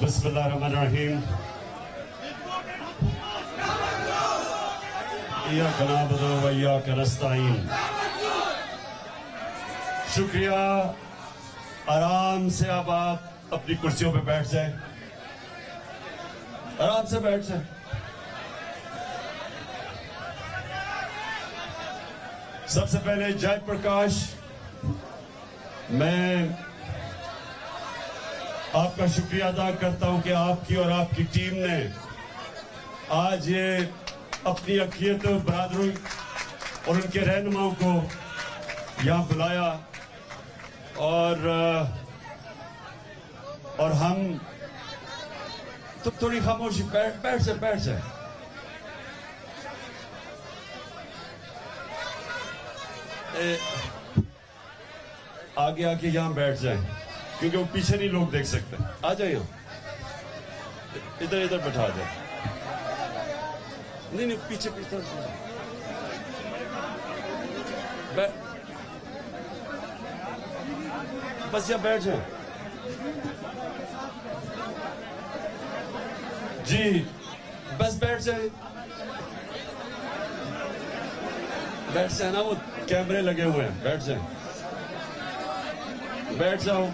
بسم اللہ الرحمن الرحیم ایاک نعبد و ایاک نستعین. شکریہ. آرام سے اب آپ اپنی کرسیوں پہ بیٹھ جائیں. آرام سے بیٹھ جائیں. سب سے پہلے جے پرکاش، میں آپ کا شکریہ ادا کرتا ہوں کہ آپ کی اور آپ کی ٹیم نے آج یہ اپنی اقلیت برادروں اور ان کے رہنماؤں کو یہاں بلایا اور ہم تو تھوڑی خاموشی بیٹھ جائے. آگے آ کے یہاں بیٹھ جائیں کیونکہ وہ پیچھے نہیں لوگ دیکھ سکتے. آ جائیں ادھر بٹھا جائیں. نہیں پیچھے بس یہاں بیٹھ جائیں. جی بس بیٹھ جائیں نا. وہ کیمرے لگے ہوئے ہیں. بیٹھ جاؤ.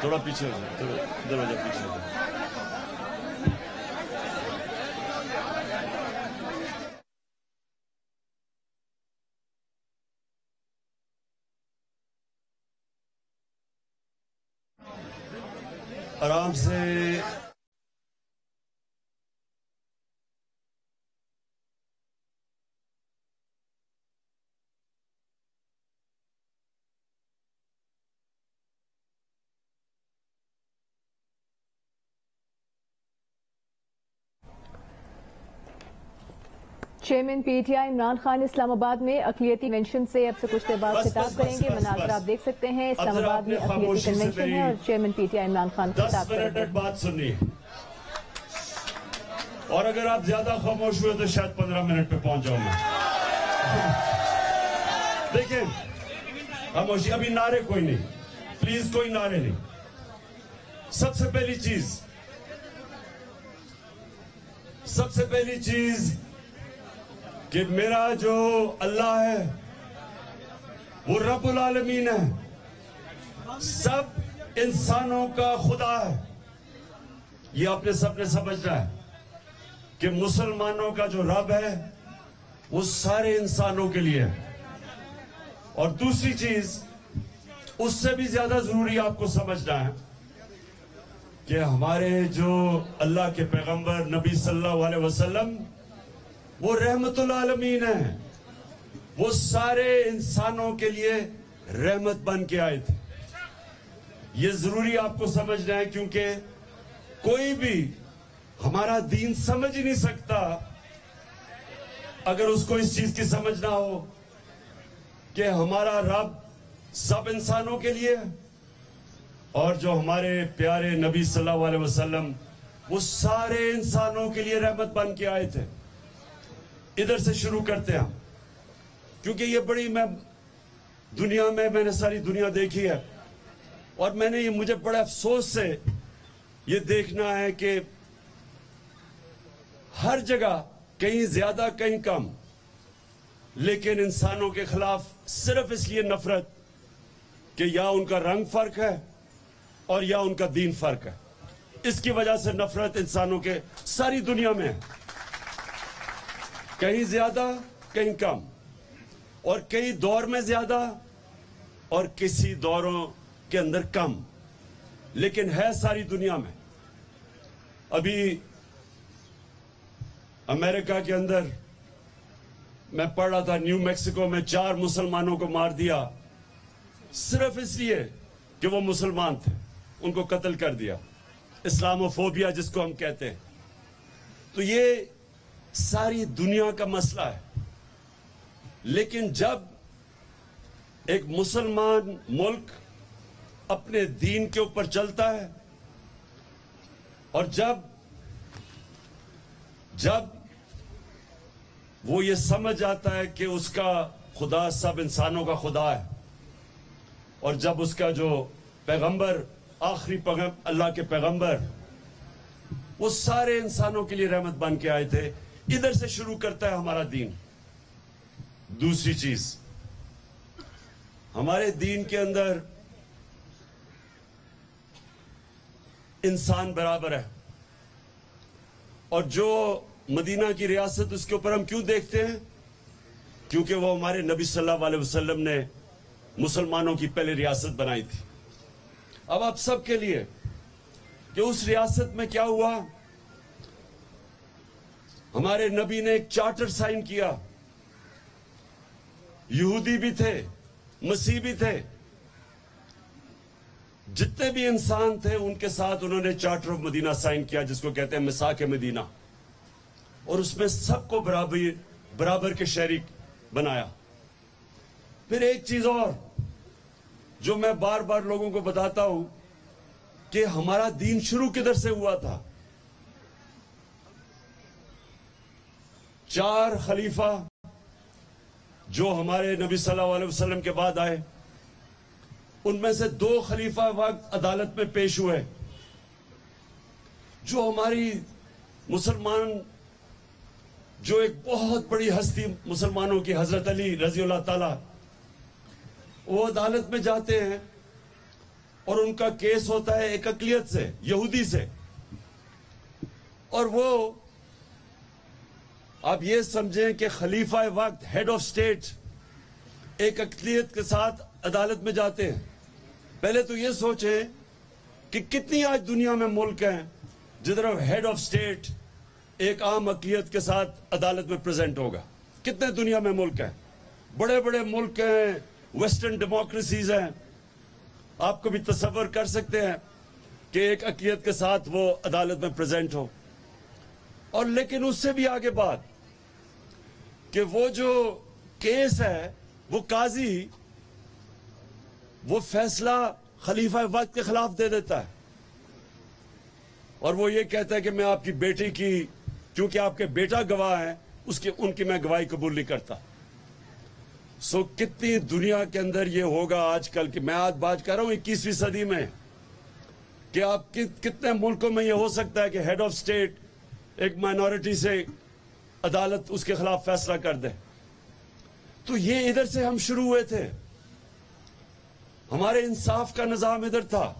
تھوڑا پیچھے ہو جائے. دروازہ پیچھے ہو جائے. آرام سے. Chairman P T I Imran Khan Islamabad آباد میں اقلیتی کنونشن سے اب سے کچھ دیر بعد خطاب کریں گے. مناظر آپ دیکھ سکتے ہیں. اسلام آباد میں اقلیتی کنونشن ہے اور chairman P T I Imran Khan خطاب کریں گے. 10 منٹ بات سننی ہے اور اگر آپ زیادہ خاموش ہوئے تو شاید 15 منٹ پہ پہنچ جاؤں میں. دیکھیں خاموشی. ابھی نعرے کوئی نہیں. پلیز کوئی نعرے نہیں. سب سے پہلی چیز کہ میرا جو اللہ ہے وہ رب العالمین ہے. سب انسانوں کا خدا ہے. یہ آپ نے سب نے سمجھنا ہے کہ مسلمانوں کا جو رب ہے وہ سارے انسانوں کے لیے ہے. اور دوسری چیز اس سے بھی زیادہ ضروری آپ کو سمجھنا ہے کہ ہمارے جو اللہ کے پیغمبر نبی صلی اللہ علیہ وسلم وہ رحمت العالمین ہیں. وہ سارے انسانوں کے لیے رحمت بن کے آئے تھے. یہ ضروری آپ کو سمجھنا ہے کیونکہ کوئی بھی ہمارا دین سمجھ ہی نہیں سکتا اگر اس کو اس چیز کی سمجھ نہ ہو کہ ہمارا رب سب انسانوں کے لیے اور جو ہمارے پیارے نبی صلی اللہ علیہ وسلم وہ سارے انسانوں کے لیے رحمت بن کے آئے تھے. ادھر سے شروع کرتے ہیں کیونکہ یہ بڑی دنیا میں نے ساری دنیا دیکھی ہے اور میں نے مجھے بڑے افسوس سے یہ دیکھنا ہے کہ ہر جگہ کہیں زیادہ کہیں کم لیکن انسانوں کے خلاف صرف اس لیے نفرت کہ یا ان کا رنگ فرق ہے اور یا ان کا دین فرق ہے. اس کی وجہ سے نفرت انسانوں کے ساری دنیا میں ہے. کہیں زیادہ کہیں کم اور کئی دور میں زیادہ اور کسی دوروں کے اندر کم لیکن ہے ساری دنیا میں. ابھی امریکہ کے اندر میں پڑھ رہا تھا نیو میکسیکو میں 4 مسلمانوں کو مار دیا صرف اس لیے کہ وہ مسلمان تھے. ان کو قتل کر دیا. اسلاموفوبیا جس کو ہم کہتے ہیں. تو یہ ساری دنیا کا مسئلہ ہے. لیکن جب ایک مسلمان ملک اپنے دین کے اوپر چلتا ہے اور جب وہ یہ سمجھ آتا ہے کہ اس کا خدا سب انسانوں کا خدا ہے اور جب اس کا جو پیغمبر آخری اللہ کے پیغمبر وہ سارے انسانوں کے لیے رحمت بن کے آئے تھے. ادھر سے شروع کرتا ہے ہمارا دین. دوسری چیز, ہمارے دین کے اندر انسان برابر ہے. اور جو مدینہ کی ریاست اس کے اوپر ہم کیوں دیکھتے ہیں؟ کیونکہ وہ ہمارے نبی صلی اللہ علیہ وسلم نے مسلمانوں کی پہلے ریاست بنائی تھی. اب آپ سب کے لیے کہ اس ریاست میں کیا ہوا, ہمارے نبی نے ایک چارٹر سائن کیا. یہودی بھی تھے, مسیح بھی تھے, جتنے بھی انسان تھے ان کے ساتھ انہوں نے چارٹر آف مدینہ سائن کیا, جس کو کہتے ہیں میثاق مدینہ. اور اس میں سب کو برابر کے شریک بنایا. پھر ایک چیز اور جو میں بار بار لوگوں کو بتاتا ہوں کہ ہمارا دین شروع کدھر سے ہوا تھا. 4 خلیفہ جو ہمارے نبی صلی اللہ علیہ وسلم کے بعد آئے, ان میں سے 2 خلیفہ وقت عدالت میں پیش ہوئے. جو ہماری مسلمان جو ایک بہت بڑی ہستی مسلمانوں کی حضرت علی رضی اللہ تعالی, وہ عدالت میں جاتے ہیں اور ان کا کیس ہوتا ہے ایک اقلیت سے, یہودی سے. اور وہ آپ یہ سمجھیں کہ خلیفہ وقت ہیڈ آف سٹیٹ ایک اقلیت کے ساتھ عدالت میں جاتے ہیں. پہلے تو یہ سوچیں کہ کتنی آج دنیا میں ملک ہیں جدھر ہیڈ آف سٹیٹ ایک عام اقلیت کے ساتھ عدالت میں پریزنٹ ہوگا. کتنے دنیا میں ملک ہیں, بڑے بڑے ملک ہیں, ویسٹرن ڈیموکریسیز ہیں. آپ کو بھی تصور کر سکتے ہیں کہ ایک اقلیت کے ساتھ وہ عدالت میں پریزنٹ ہو. اور لیکن اس سے بھی آگے بات کہ وہ جو کیس ہے وہ قاضی وہ فیصلہ خلیفہ وقت کے خلاف دے دیتا ہے, اور وہ یہ کہتا ہے کہ میں آپ کی بیٹی کی, کیونکہ آپ کے بیٹا گواہ ہیں, ان کی میں گواہی قبول نہیں کرتا. سو کتنی دنیا کے اندر یہ ہوگا آج کل کہ میں آج بات کر رہا ہوں 21ویں صدی میں, کہ آپ کتنے ملکوں میں یہ ہو سکتا ہے کہ ہیڈ آف سٹیٹ ایک مائنورٹی سے عدالت اس کے خلاف فیصلہ کر دے. تو یہ ادھر سے ہم شروع ہوئے تھے. ہمارے انصاف کا نظام ادھر تھا,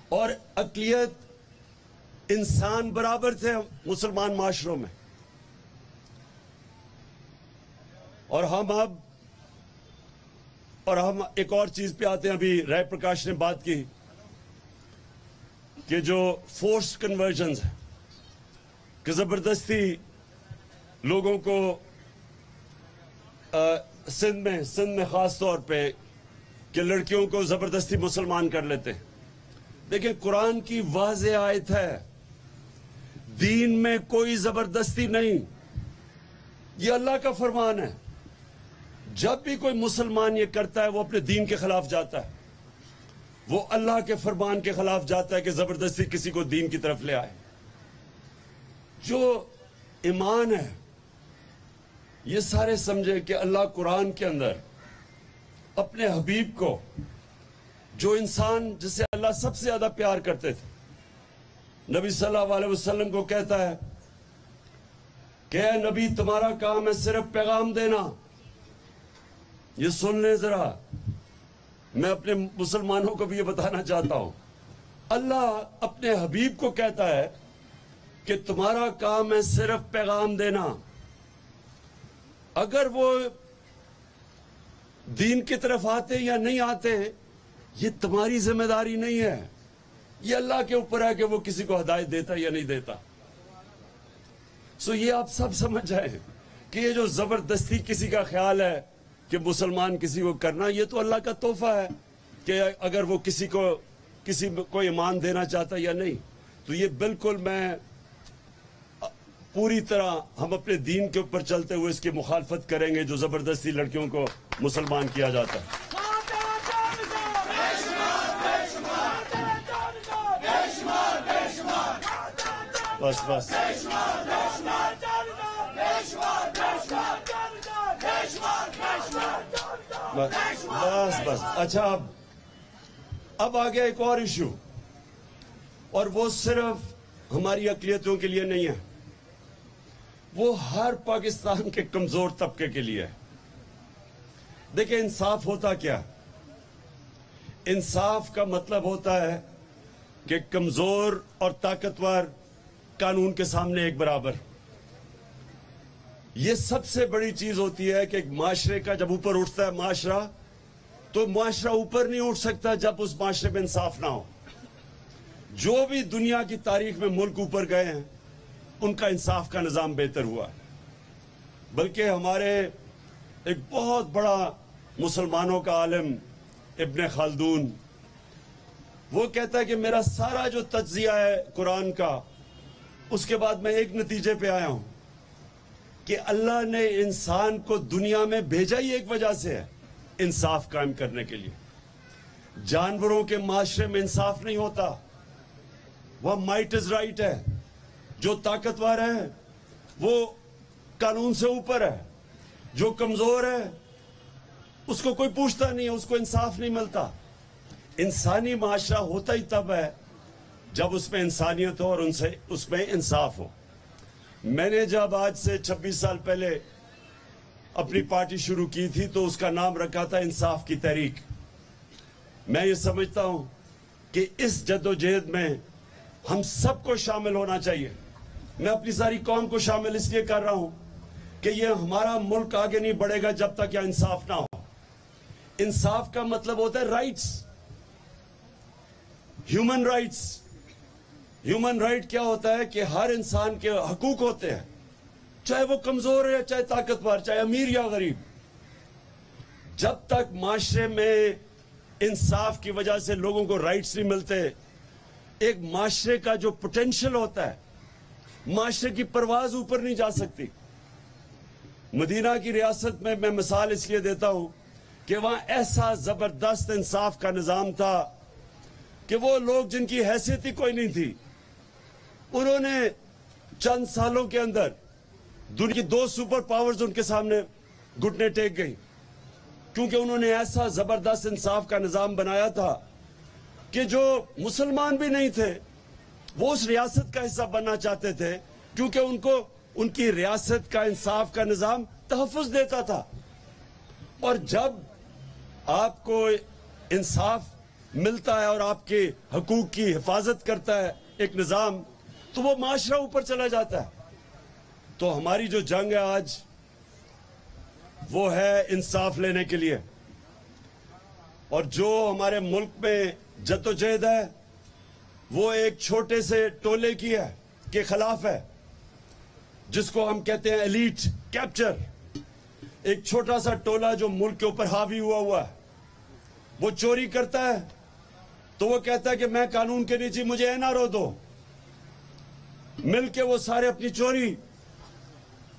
اور اقلیت انسان برابر تھے مسلمان معاشروں میں. اور ہم ایک اور چیز پہ آتے ہیں. ابھی رائے پرکاش نے بات کی کہ جو فورس کنورژنز ہے, کہ زبردستی لوگوں کو سندھ میں خاص طور پہ کہ لڑکیوں کو زبردستی مسلمان کر لیتے. دیکھیں قرآن کی واضح آیت ہے, دین میں کوئی زبردستی نہیں, یہ اللہ کا فرمان ہے. جب بھی کوئی مسلمان یہ کرتا ہے وہ اپنے دین کے خلاف جاتا ہے, وہ اللہ کے فرمان کے خلاف جاتا ہے کہ زبردستی کسی کو دین کی طرف لے آئے. جو ایمان ہے یہ سارے سمجھے کہ اللہ قرآن کے اندر اپنے حبیب کو, جو انسان جس سے اللہ سب سے زیادہ پیار کرتے تھے, نبی صلی اللہ علیہ وسلم کو کہتا ہے کہ اے نبی تمہارا کام ہے صرف پیغام دینا. یہ سن لیں ذرا, میں اپنے مسلمانوں کو بھی یہ بتانا چاہتا ہوں. اللہ اپنے حبیب کو کہتا ہے کہ تمہارا کام ہے صرف پیغام دینا. اگر وہ دین کی طرف آتے یا نہیں آتے یہ تمہاری ذمہ داری نہیں ہے, یہ اللہ کے اوپر ہے کہ وہ کسی کو ہدایت دیتا یا نہیں دیتا. سو یہ آپ سب سمجھ جائیں کہ یہ جو زبردستی کسی کا خیال ہے کہ مسلمان کسی کو کرنا, یہ تو اللہ کا تحفہ ہے کہ اگر وہ کسی کو ایمان دینا چاہتا یا نہیں. تو یہ بالکل میں پوری طرح ہم اپنے دین کے اوپر چلتے ہوئے اس کی مخالفت کریں گے جو زبردستی لڑکیوں کو مسلمان کیا جاتا ہے. بس بس اچھا اب آ گیا ایک اور ایشو, اور وہ صرف ہماری اقلیتوں کے لیے نہیں ہے, وہ ہر پاکستان کے کمزور طبقے کے لیے ہے. دیکھیں انصاف ہوتا کیا؟ انصاف کا مطلب ہوتا ہے کہ کمزور اور طاقتور قانون کے سامنے ایک برابر. یہ سب سے بڑی چیز ہوتی ہے کہ ایک معاشرے کا جب اوپر اٹھتا ہے معاشرہ, تو معاشرہ اوپر نہیں اٹھ سکتا جب اس معاشرے میں انصاف نہ ہو. جو بھی دنیا کی تاریخ میں ملک اوپر گئے ہیں ان کا انصاف کا نظام بہتر ہوا. بلکہ ہمارے ایک بہت بڑا مسلمانوں کا عالم ابن خلدون, وہ کہتا ہے کہ میرا سارا جو تجزیہ ہے قرآن کا, اس کے بعد میں ایک نتیجے پہ آیا ہوں کہ اللہ نے انسان کو دنیا میں بھیجا ہی ایک وجہ سے ہے, انصاف قائم کرنے کے لیے. جانوروں کے معاشرے میں انصاف نہیں ہوتا, وہ مائٹ از رائٹ ہے, جو طاقتور ہے وہ قانون سے اوپر ہے, جو کمزور ہے اس کو کوئی پوچھتا نہیں ہے, اس کو انصاف نہیں ملتا. انسانی معاشرہ ہوتا ہی تب ہے جب اس میں انسانیت ہو اور اس میں انصاف ہو. میں نے جب آج سے 26 سال پہلے اپنی پارٹی شروع کی تھی تو اس کا نام رکھا تھا انصاف کی تحریک. میں یہ سمجھتا ہوں کہ اس جدوجہد میں ہم سب کو شامل ہونا چاہیے. میں اپنی ساری قوم کو شامل اس لیے کر رہا ہوں کہ یہ ہمارا ملک آگے نہیں بڑھے گا جب تک یہ انصاف نہ ہو. انصاف کا مطلب ہوتا ہے rights, human rights. Human right کیا ہوتا ہے کہ ہر انسان کے حقوق ہوتے ہیں, چاہے وہ کمزور ہے, چاہے طاقتور, چاہے امیر یا غریب. جب تک معاشرے میں انصاف کی وجہ سے لوگوں کو رائٹس نہیں ملتے, ایک معاشرے کا جو پوٹینشل ہوتا ہے, معاشرے کی پرواز اوپر نہیں جا سکتی. مدینہ کی ریاست میں میں مثال اس لیے دیتا ہوں کہ وہاں ایسا زبردست انصاف کا نظام تھا کہ وہ لوگ جن کی حیثیت ہی کوئی نہیں تھی, انہوں نے چند سالوں کے اندر دنیا کی 2 سپر پاورز ان کے سامنے گھٹنے ٹیک گئی, کیونکہ انہوں نے ایسا زبردست انصاف کا نظام بنایا تھا کہ جو مسلمان بھی نہیں تھے وہ اس ریاست کا حصہ بننا چاہتے تھے, کیونکہ ان کو ان کی ریاست کا انصاف کا نظام تحفظ دیتا تھا. اور جب آپ کو انصاف ملتا ہے اور آپ کے حقوق کی حفاظت کرتا ہے ایک نظام, تو وہ معاشرہ اوپر چلا جاتا ہے. تو ہماری جو جنگ ہے آج وہ ہے انصاف لینے کے لیے, اور جو ہمارے ملک میں جدوجہد ہے وہ ایک چھوٹے سے ٹولے کی ہے کے خلاف ہے, جس کو ہم کہتے ہیں ایلیٹ کیپچر. ایک چھوٹا سا ٹولہ جو ملک کے اوپر حاوی ہوا ہے, وہ چوری کرتا ہے تو وہ کہتا ہے کہ میں قانون کے نیچے, مجھے NRO دو. مل کے وہ سارے اپنی چوری,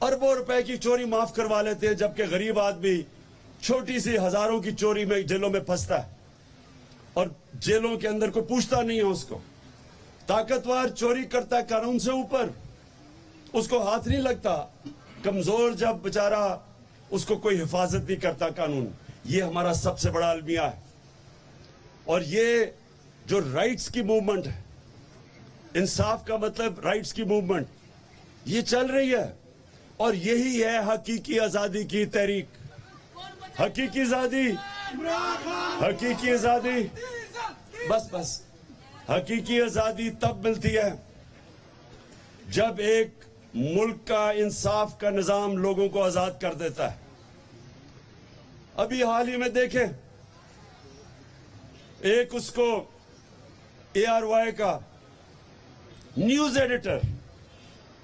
اربوں روپے کی چوری معاف کروا لیتے ہیں, جبکہ غریب آدمی چھوٹی سی ہزاروں کی چوری میں جیلوں میں پھنستا ہے اور جیلوں کے اندر کوئی پوچھتا نہیں ہے اس کو. طاقتور چوری کرتا ہے قانون سے اوپر, اس کو ہاتھ نہیں لگتا. کمزور جب بیچارہ, اس کو کوئی حفاظت نہیں کرتا قانون. یہ ہمارا سب سے بڑا المیہ ہے. اور یہ جو رائٹس کی موومنٹ ہے, انصاف کا مطلب رائٹس کی موومنٹ, یہ چل رہی ہے, اور یہی ہے حقیقی آزادی کی تحریک. حقیقی آزادی, حقیقی آزادی, بس حقیقی آزادی تب ملتی ہے جب ایک ملک کا انصاف کا نظام لوگوں کو آزاد کر دیتا ہے. ابھی حال ہی میں دیکھیں, ایک اس کو ARY کا نیوز ایڈیٹر,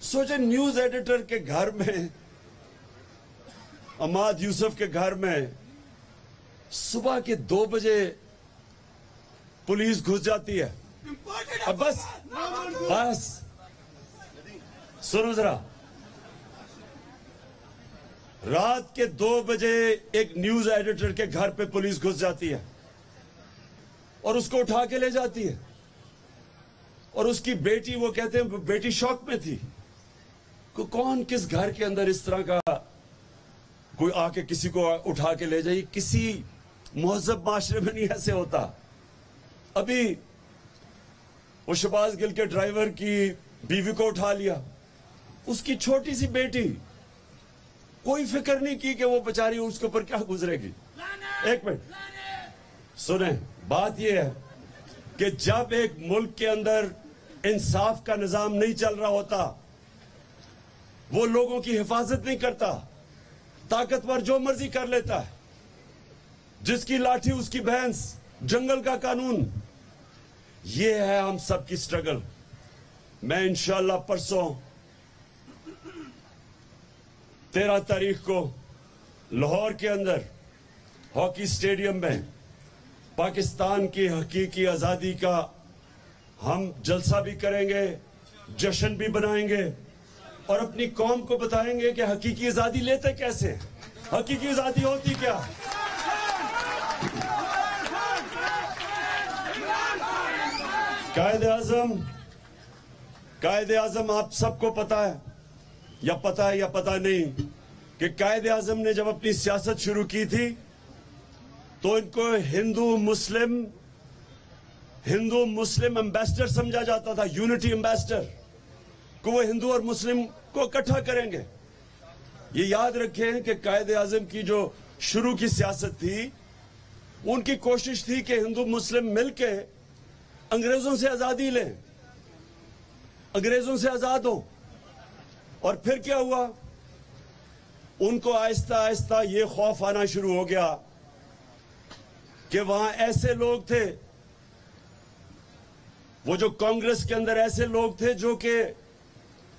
سوچیں نیوز ایڈیٹر کے گھر میں, عماد یوسف کے گھر میں صبح کے 2 بجے پولیس گھس جاتی ہے. اب بس سنو ذرا, رات کے 2 بجے ایک نیوز ایڈیٹر کے گھر پہ پولیس گھس جاتی ہے اور اس کو اٹھا کے لے جاتی ہے. اور اس کی بیٹی, وہ کہتے ہیں بیٹی شوق میں تھی کہ کون کس گھر کے اندر اس طرح کا کوئی آ کے کسی کو اٹھا کے لے جائے. کسی مہذب معاشرے میں نہیں ایسے ہوتا. ابھی وہ شہباز گل کے ڈرائیور کی بیوی کو اٹھا لیا, اس کی چھوٹی سی بیٹی, کوئی فکر نہیں کی کہ وہ بیچاری اس کے اوپر کیا گزرے گی. ایک منٹ سنیں, بات یہ ہے کہ جب ایک ملک کے اندر انصاف کا نظام نہیں چل رہا ہوتا, وہ لوگوں کی حفاظت نہیں کرتا, طاقتور جو مرضی کر لیتا ہے, جس کی لاٹھی اس کی بھینس, جنگل کا قانون. یہ ہے ہم سب کی سٹرگل. میں انشاءاللہ پرسوں 13 تاریخ کو لاہور کے اندر ہاکی سٹیڈیم میں پاکستان کی حقیقی آزادی کا ہم جلسہ بھی کریں گے, جشن بھی بنائیں گے, اور اپنی قوم کو بتائیں گے کہ حقیقی آزادی لیتے کیسے, حقیقی آزادی ہوتی کیا. قائد اعظم آپ سب کو پتا ہے یا پتا نہیں کہ قائد اعظم نے جب اپنی سیاست شروع کی تھی تو ان کو ہندو مسلم امبیسڈر سمجھا جاتا تھا, یونٹی امبیسڈر, کہ وہ ہندو اور مسلم کو اکٹھا کریں گے. یہ یاد رکھیں کہ قائد اعظم کی جو شروع کی سیاست تھی, ان کی کوشش تھی کہ ہندو مسلم مل کے انگریزوں سے آزادی لیں, انگریزوں سے آزاد ہوں. اور پھر کیا ہوا, ان کو آہستہ آہستہ یہ خوف آنا شروع ہو گیا کہ وہاں ایسے لوگ تھے, وہ جو کانگریس کے اندر ایسے لوگ تھے جو کہ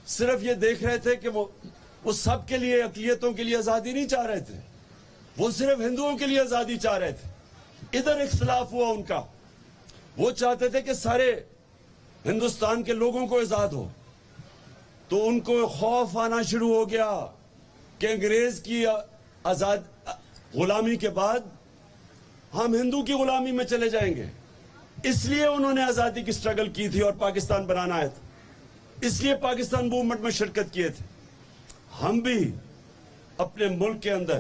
صرف یہ دیکھ رہے تھے کہ وہ سب کے لیے, اقلیتوں کے لیے آزادی نہیں چاہ رہے تھے, وہ صرف ہندوؤں کے لیے آزادی چاہ رہے تھے. ادھر اختلاف ہوا ان کا. وہ چاہتے تھے کہ سارے ہندوستان کے لوگوں کو آزاد ہو. تو ان کو خوف آنا شروع ہو گیا کہ انگریز کی غلامی کے بعد ہم ہندو کی غلامی میں چلے جائیں گے. اس لیے انہوں نے آزادی کی سٹرگل کی تھی اور پاکستان بنانا ہے. اس لیے پاکستان موومنٹ میں شرکت کیے تھے. ہم بھی اپنے ملک کے اندر,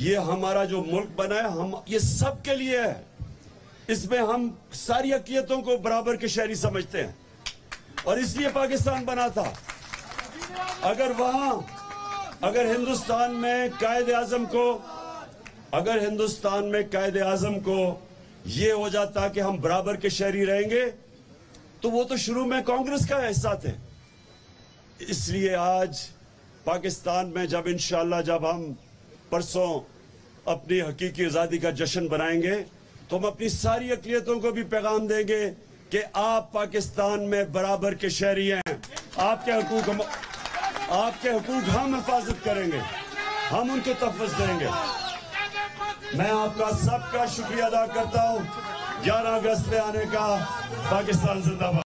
یہ ہمارا جو ملک بنا ہے, ہم یہ سب کے لیے ہے. اس میں ہم ساری اقلیتوں کو برابر کے شہری سمجھتے ہیں, اور اس لیے پاکستان بنا تھا. اگر ہندوستان میں قائد اعظم کو یہ ہو جاتا کہ ہم برابر کے شہری رہیں گے, تو وہ تو شروع میں کانگریس کا حصہ تھے. اس لیے آج پاکستان میں جب انشاءاللہ جب ہم پرسوں اپنی حقیقی آزادی کا جشن بنائیں گے, تو ہم اپنی ساری اقلیتوں کو بھی پیغام دیں گے کہ آپ پاکستان میں برابر کے شہری ہیں. آپ کے حقوق ہم حفاظت کریں گے, ہم ان کو تحفظ دیں گے. میں آپ کا سب کا شکریہ ادا کرتا ہوں 11 اگست پہ آنے کا. پاکستان زندہ باد.